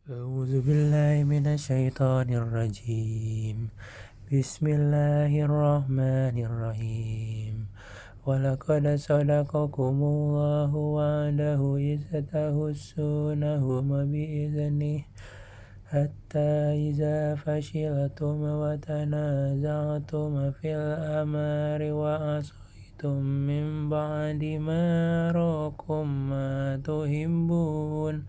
أعوذ بالله من الشيطان الرجيم بسم الله الرحمن الرحيم ولقد صدقكم الله وعده إذ تحسونهم بإذنه حتى إذا فشلتم وتنازعتم في الأمر وعصيتم من بعد ما أراكم ما تحبون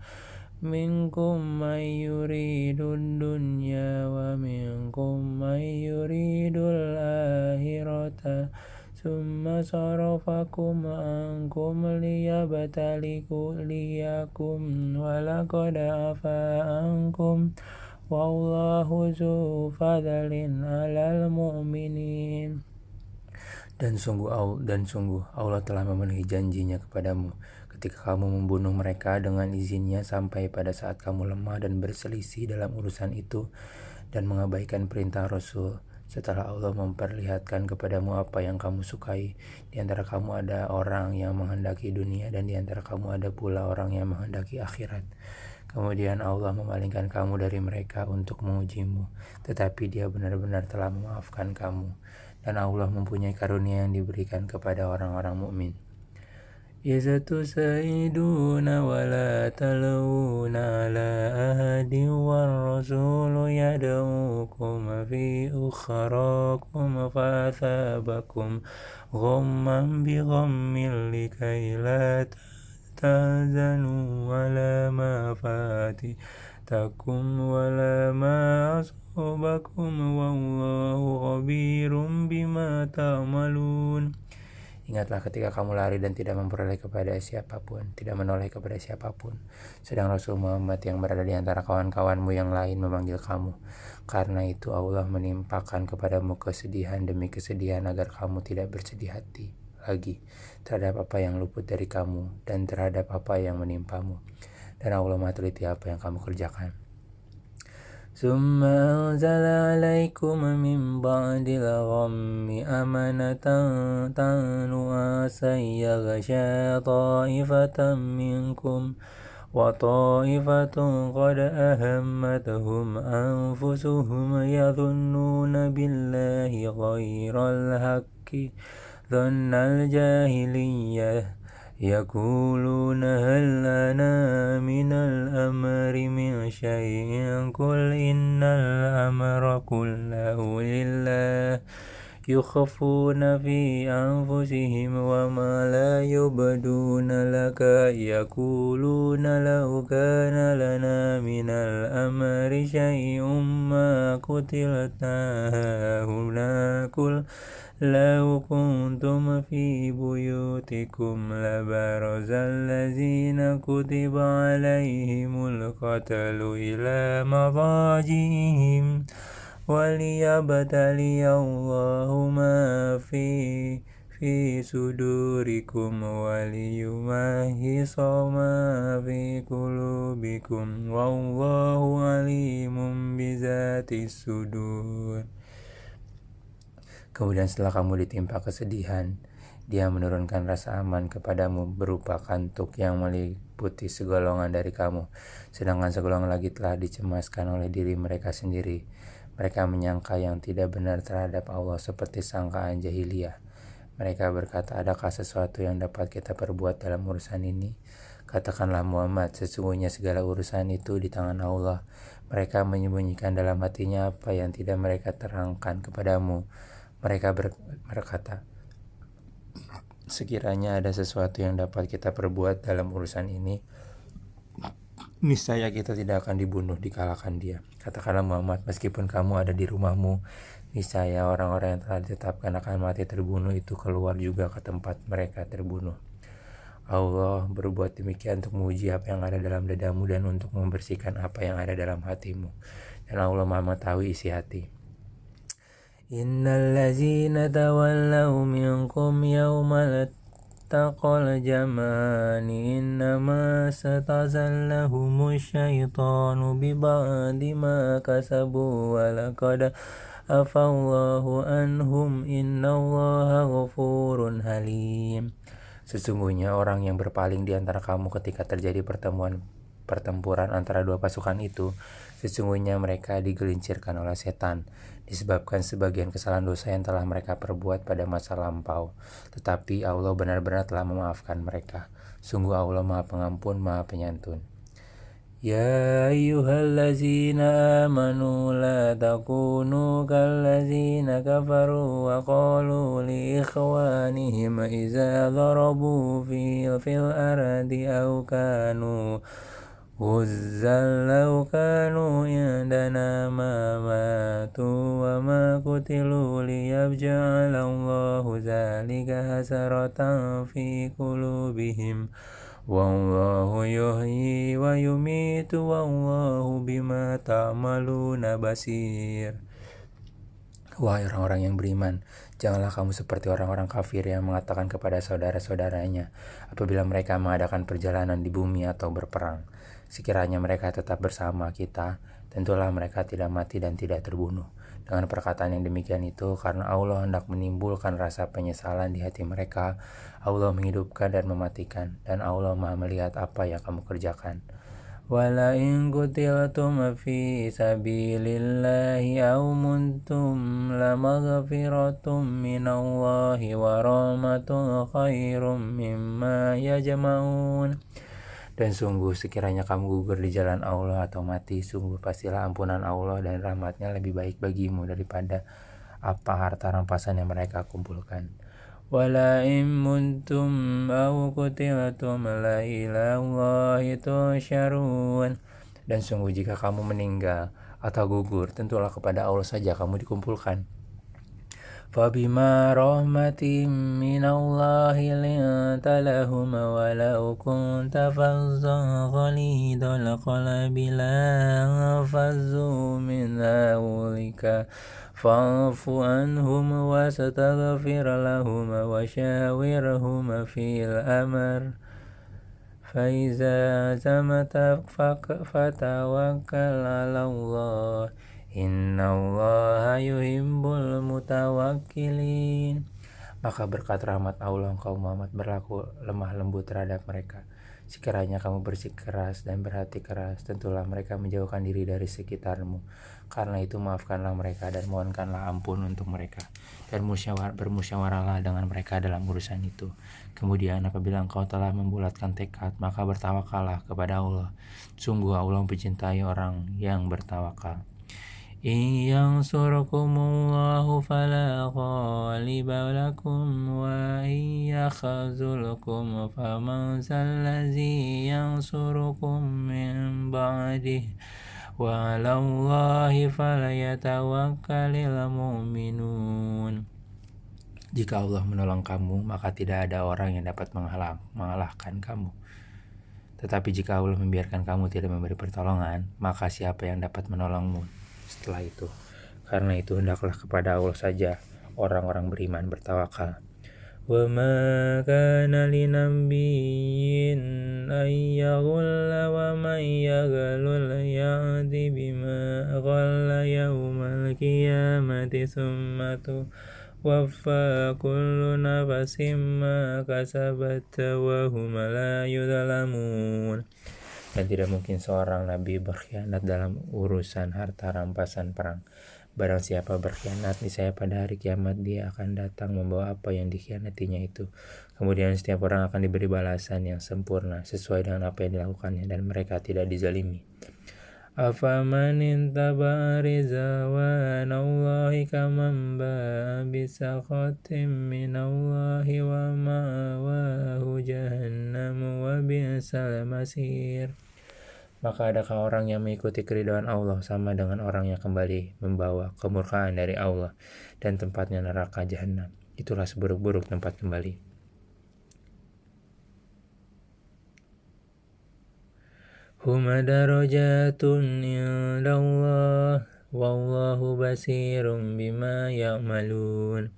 منكم من يريد الدنيا ومنكم من يريد الآخرة ثم صرفكم عنكم ليبتليكم ولقد عفا عنكم والله ذو فضل على المؤمنين. Dan sungguh Allah telah memenuhi janjinya kepadamu ketika kamu membunuh mereka dengan izinnya sampai pada saat kamu lemah dan berselisih dalam urusan itu dan mengabaikan perintah Rasul. Setelah Allah memperlihatkan kepadamu apa yang kamu sukai, di antara kamu ada orang yang menghendaki dunia dan di antara kamu ada pula orang yang menghendaki akhirat. Kemudian Allah memalingkan kamu dari mereka untuk mengujimu, tetapi Dia benar-benar telah memaafkan kamu. Dan Allah mempunyai karunia yang diberikan kepada orang-orang mukmin. Iza tusaiduna wa la talawuna ala ahadin war rasulu yad'ukum fi ukharakum fathabakum ghamman bi ghammin likay la tahzanu wala ma fatitakum wala ma asabakum wallahu khabirum bima ta'malun. Ingatlah ketika kamu lari dan tidak menoleh kepada siapapun, sedang Rasul Muhammad yang berada di antara kawan-kawanmu yang lain memanggil kamu. Karena itu Allah menimpakan kepadamu kesedihan demi kesedihan agar kamu tidak bersedih hati lagi terhadap apa yang luput dari kamu dan terhadap apa yang menimpamu. Dan Allah Maha teliti apa yang kamu kerjakan. ثم أنزل عليكم من بعد الغم أمنة نعاسا يغشى طائفة منكم وطائفة قد أهمتهم أنفسهم يظنون بالله غير الحق ظن الجاهلية يقولون هل لنا من الأمر من شيء قل إن الأمر كله لله يخفون في أنفسهم وما لا يبدون لك يقولون لو كان لنا من الأمر شيء ما قتلنا هنا قل لو كنتم في بيوتكم لبرز الذين كتب عليهم القتل إلى مضاجعهم وليبتلي الله ما في صدوركم وليمحص ما في قلوبكم والله عليم بذات الصدور. Kemudian setelah kamu ditimpa kesedihan, Dia menurunkan rasa aman kepadamu berupa kantuk yang meliputi segolongan dari kamu, sedangkan segolongan lagi telah dicemaskan oleh diri mereka sendiri. Mereka menyangka yang tidak benar terhadap Allah seperti sangkaan jahiliyah. Mereka berkata, adakah sesuatu yang dapat kita perbuat dalam urusan ini? Katakanlah Muhammad, sesungguhnya segala urusan itu di tangan Allah. Mereka menyembunyikan dalam hatinya apa yang tidak mereka terangkan kepadamu. Mereka berkata, sekiranya ada sesuatu yang dapat kita perbuat dalam urusan ini, niscaya kita tidak akan dibunuh dikalahkan Dia. Katakanlah Muhammad, meskipun kamu ada di rumahmu, niscaya orang-orang yang telah ditetapkan akan mati terbunuh itu keluar juga ke tempat mereka terbunuh. Allah berbuat demikian untuk menguji apa yang ada dalam dadamu dan untuk membersihkan apa yang ada dalam hatimu. Dan Allah Maha mengetahui isi hati. Innal ladzina tawallaw minkum yawmal taqal jam'ani innama satazallahum syaitanu biba'di ma kasabu walaqad afallahu anhum innallaha ghafurun halim. Sesungguhnya orang yang berpaling di antara kamu ketika terjadi pertemuan pertempuran antara dua pasukan itu, sesungguhnya mereka digelincirkan oleh setan, disebabkan sebagian kesalahan dosa yang telah mereka perbuat pada masa lampau. Tetapi Allah benar-benar telah memaafkan mereka. Sungguh Allah Maha Pengampun, Maha Penyantun. Ya ayyuhallazina amanu la takunu kallazina kafaru wa qalu li ikhwanihim iza darabu fil ardi aw kanu غزا لو كانوا عندنا ما ماتوا وما قتلوا ليجعل الله ذلك حسرة في قلوبهم والله يحيي ويميت والله بما تعملون بصير. Wahai orang-orang yang beriman, janganlah kamu seperti orang-orang kafir yang mengatakan kepada saudara-saudaranya apabila mereka mengadakan perjalanan di bumi atau berperang, sekiranya mereka tetap bersama kita, tentulah mereka tidak mati dan tidak terbunuh. Dengan perkataan yang demikian itu, karena Allah hendak menimbulkan rasa penyesalan di hati mereka, Allah menghidupkan dan mematikan, dan Allah Maha melihat apa yang kamu kerjakan. وَلَئِنْ قُتِلْتُمْ فِي سَبِيلِ اللَّهِ أَوْ مُتُّمْ لَمَغْفِرَةٌ مِّنَ اللَّهِ وَرَحْمَةٌ خَيْرٌ مِّمَّا يَجْمَعُونَ. Dan sungguh sekiranya kamu gugur di jalan Allah atau mati, sungguh pastilah ampunan Allah dan rahmatnya lebih baik bagimu daripada apa harta rampasan yang mereka kumpulkan. وَلَئِن مُتُّمْ أَوْ قُتِلْتُمْ لَإِلَى اللَّهِ تُحْشَرُونَ. Dan sungguh jika kamu meninggal atau gugur, tentulah kepada Allah saja kamu dikumpulkan. فَبِمَا رَحْمَةٍ مِّنَ اللَّهِ لِنتَ لَهُمْ وَلَوْ كُنتَ فَظًّا غَلِيظَ الْقَلْبِ لَانفَضُّوا مِنْ حَوْلِكَ فاعف عنهم واستغفر لهم وشاورهم في الأمر فإذا عزمت فتوكل على الله إن الله يحب المتوكلين. Maka berkat rahmat Allah engkau Muhammad berlaku lemah lembut terhadap mereka. Sekiranya kamu bersikeras dan berhati keras, tentulah mereka menjauhkan diri dari sekitarmu. Karena itu maafkanlah mereka dan mohonkanlah ampun untuk mereka. Dan bermusyawarahlah dengan mereka dalam urusan itu. Kemudian apabila engkau telah membulatkan tekad, maka bertawakallah kepada Allah. Sungguh Allah mencintai orang yang bertawakal. إن ينصركم الله فلا غالب لكم وإن يخذلكم فمن ذا الذي ينصركم من بعده وعلى الله فليتوكل المؤمنون. Jika Allah menolong kamu, maka tidak ada orang yang dapat mengalahkan kamu. Tetapi jika Allah membiarkan kamu tidak memberi pertolongan, maka siapa yang dapat menolongmu setelah itu? Karena itu hendaklah kepada Allah saja orang-orang beriman bertawakal. وَمَا كَانَ لِنَبِيٍّ أَن يَغُلَّ وَمَن يَغْلُلْ يَأْتِ بِمَا غَلَّ يَوْمَ الْقِيَامَةِ ثُمَّ تُوَفَّى كُلُّ نَفْسٍ مَا كَسَبَتْ وَهُمْ لَا يُظْلَمُونَ. Dan tidak mungkin seorang nabi berkhianat dalam urusan harta rampasan perang. Barang siapa berkhianat, niscaya pada hari kiamat dia akan datang membawa apa yang dikhianatinya itu. Kemudian setiap orang akan diberi balasan yang sempurna sesuai dengan apa yang dilakukannya, dan mereka tidak dizalimi. أَفَمَنِ اتَّبَعَ رِضْوَانَ اللَّهِ كَمَنْ بَاءَ بِسَخَطٍ مِّنَ اللَّهِ وَمَأْوَاهُ جَهَنَّمُ وَبِئْسَ الْمَصِيرُ. Maka adakah orang yang mengikuti keridhaan Allah sama dengan orang yang kembali membawa kemurkaan dari Allah, dan tempatnya neraka jahanam. Itulah seburuk-buruk tempat kembali. Hum darajatun indallah wallahu basirum bima ya'malun.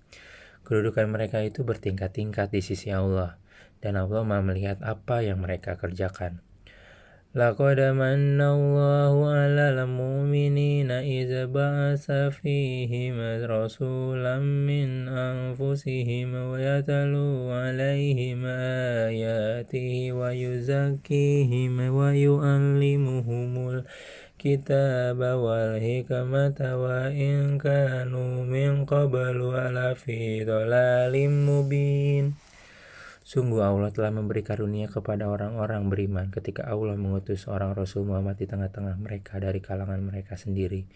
Kedudukan mereka itu bertingkat-tingkat di sisi Allah, dan Allah Maha melihat apa yang mereka kerjakan. لقد من الله على المؤمنين إذ بعث فيهم رسولا من أنفسهم ويتلو عليهم آياته ويزكيهم ويعلمهم الكتاب والحكمة وإن كانوا من قبل لفي ضلال مبين. Sungguh Allah telah memberi karunia kepada orang-orang beriman ketika Allah mengutus seorang Rasul Muhammad di tengah-tengah mereka dari kalangan mereka sendiri,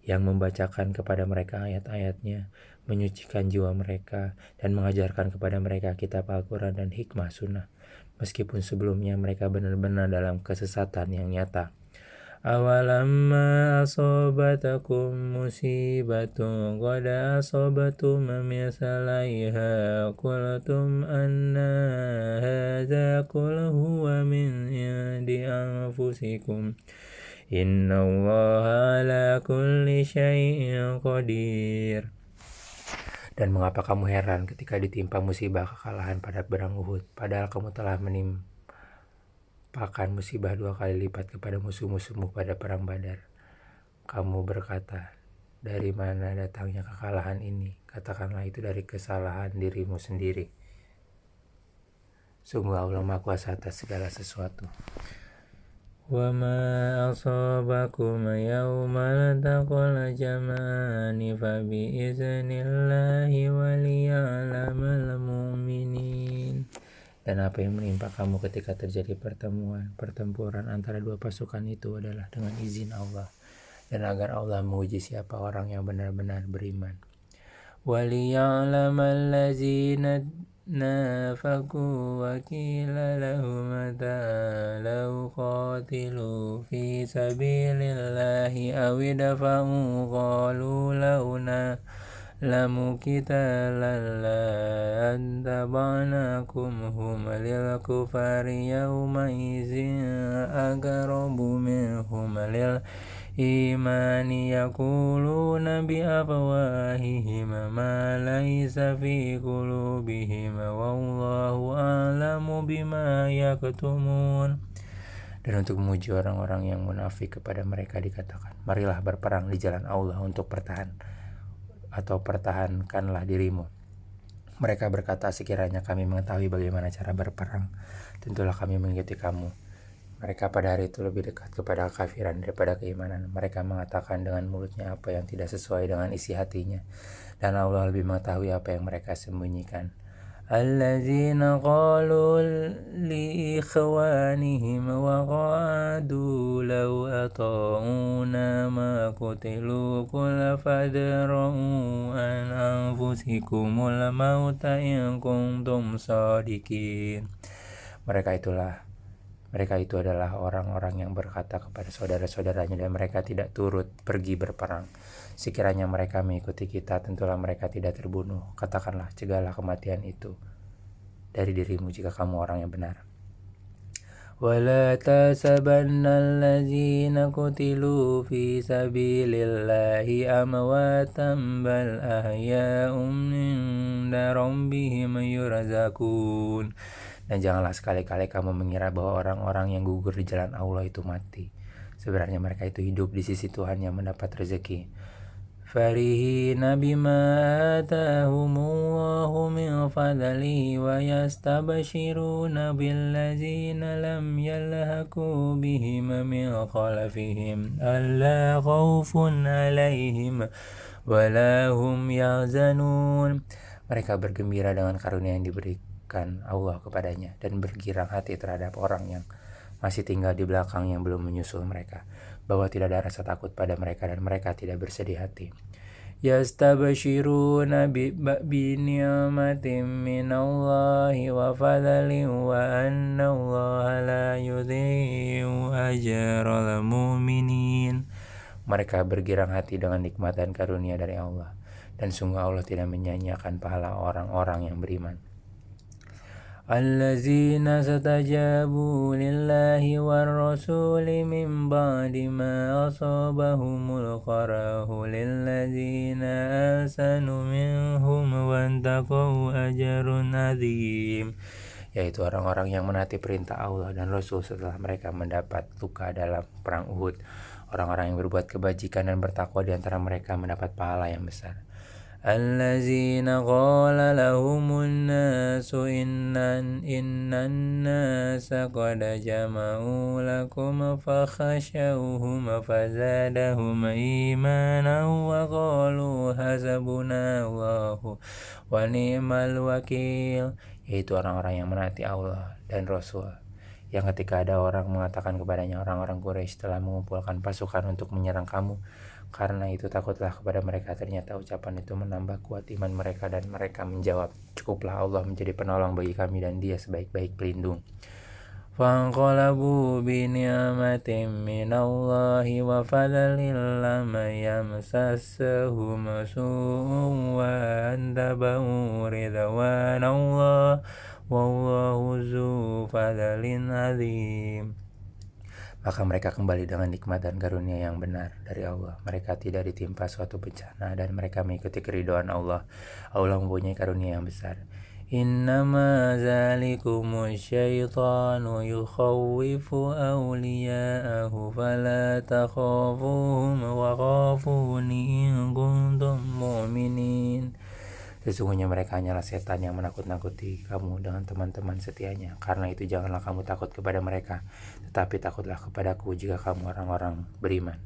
yang membacakan kepada mereka ayat-ayatnya, menyucikan jiwa mereka, dan mengajarkan kepada mereka kitab Al-Quran dan hikmah sunnah, meskipun sebelumnya mereka benar-benar dalam kesesatan yang nyata. Awalamma asabatakum musibatun qad asabatum misalaiha qultum anna hadza qul huwa min indi anfusikum innallaha ala kulli syai'in qadir. Dan mengapa kamu heran ketika ditimpa musibah kekalahan pada perang Uhud, padahal kamu telah menimpakan musibah 2 kali lipat kepada musuh-musuhmu pada perang Badar. Kamu berkata, dari mana datangnya kekalahan ini? Katakanlah itu dari kesalahan dirimu sendiri. Sungguh Allah Maha Kuasa atas segala sesuatu. Wa ma asabakum yawmal taqal jam'ani fa bi iznillahi wa liya'lamal mu'minin. Dan apa yang menimpa kamu ketika terjadi pertempuran antara 2 pasukan itu adalah dengan izin Allah, dan agar Allah menguji siapa orang yang benar-benar beriman. وَلِيَعْلَمَ الَّذِينَ نَافَقُوا وَقِيلَ لَهُمْ تَعَالَوْا قَاتِلُوا فِي سَبِيلِ اللَّهِ أَوِ ادْفَعُوا قَالُوا لَوْ نَعْلَمُ قِتَالًا لَاتَّبَعْنَاكُمْ هُمْ لِلْكُفَّارِ يَوْمَئِذٍ أَقْرَبُ مِنْهُمْ لِلْإِيمَانِ يَقُولُونَ بِأَفْوَاهِهِمْ مَا لَيْسَ فِي قُلُوبِهِمْ وَاللَّهُ أَعْلَمُ بِمَا يَكْتُمُونَ. Dan untuk memuji orang-orang yang munafik, kepada mereka dikatakan, marilah berperang di jalan Allah untuk pertahankanlah dirimu. Mereka berkata, sekiranya kami mengetahui bagaimana cara berperang, tentulah kami mengikuti kamu. Mereka pada hari itu lebih dekat kepada kekafiran daripada keimanan. Mereka mengatakan dengan mulutnya apa yang tidak sesuai dengan isi hatinya, dan Allah lebih mengetahui apa yang mereka sembunyikan. Allazina qalu li ikhwanihim wa qa'adu law ata'una ma qutilu qul fadra'u an anfusikumul mauta in kuntum shadiqin. Mereka itu adalah orang-orang yang berkata kepada saudara-saudaranya, dan mereka tidak turut pergi berperang. Sekiranya mereka mengikuti kita, tentulah mereka tidak terbunuh. Katakanlah, cegahlah kematian itu dari dirimu jika kamu orang yang benar. وَلَا تَحْسَبَنَّ الَّذِينَ قُتِلُوا فِي سَبِيلِ اللَّهِ أَمْوَاتًا بَلْ أَحْيَاءٌ عِندَ رَبِّهِمْ يُرْزَقُونَ. Dan janganlah sekali-kali kamu mengira bahwa orang-orang yang gugur di jalan Allah itu mati. Sebenarnya mereka itu hidup di sisi Tuhan yang mendapat rezeki. Farihina bima atahumullahu min fadlihi wa yastabshiruna billazina lam yalhaqu bihim min khalfihim alla khawfun alaihim wa la hum yahzanun. Mereka bergembira dengan karunia yang diberikan Allah kepadanya, dan bergirang hati terhadap orang yang masih tinggal di belakang yang belum menyusul mereka, bahwa tidak ada rasa takut pada mereka dan mereka tidak bersedih hati. Yastabshiruna bi ni'matin minallahi wa fadlin wa anna Allaha la yudhi'u ajral mu'minin. Mereka bergirang hati dengan nikmat dan karunia dari Allah, dan sungguh Allah tidak menyia-nyiakan pahala orang-orang yang beriman. Allazina stajabu lillahi war rasuli min ba'di ma asabahumul qarahu lillazina ahsanu minhum wa taqaw ajrun azim. yaitu orang-orang yang menaati perintah Allah dan Rasul setelah mereka mendapat luka dalam perang Uhud. Orang-orang yang berbuat kebajikan dan bertakwa di antara mereka mendapat pahala yang besar. Allazina qala lahumun nasu innan nasa qad jama'u lakum fakhashawhum fazadahum imanan wa qalu hasbunallahu wa ni'mal wakil, yaitu orang-orang yang menaati Allah dan Rasul, yang ketika ada orang mengatakan kepadanya, orang-orang Quraisy telah mengumpulkan pasukan untuk menyerang kamu, karena itu takutlah kepada mereka. Ternyata ucapan itu menambah kuat iman mereka dan mereka menjawab, cukuplah Allah menjadi penolong bagi kami dan Dia sebaik-baik pelindung. Fanqalabu bi ni'matin minallahi wa fadlin lam yamsashum su'un wa antabu ridwanallah wallahu zu fadlin azim. Maka mereka kembali dengan nikmat dan karunia yang benar dari Allah. Mereka tidak ditimpa suatu bencana dan mereka mengikuti keridhaan Allah. Allah mempunyai karunia yang besar. Innama zalikumus syaitanu yukhawwifu awliya'ahu fala takhafuhum wa khafuni in kuntum mu'minin. Sesungguhnya mereka hanyalah setan yang menakut-nakuti kamu dengan teman-teman setianya. Karena itu janganlah kamu takut kepada mereka, tetapi takutlah kepadaku jika kamu orang-orang beriman.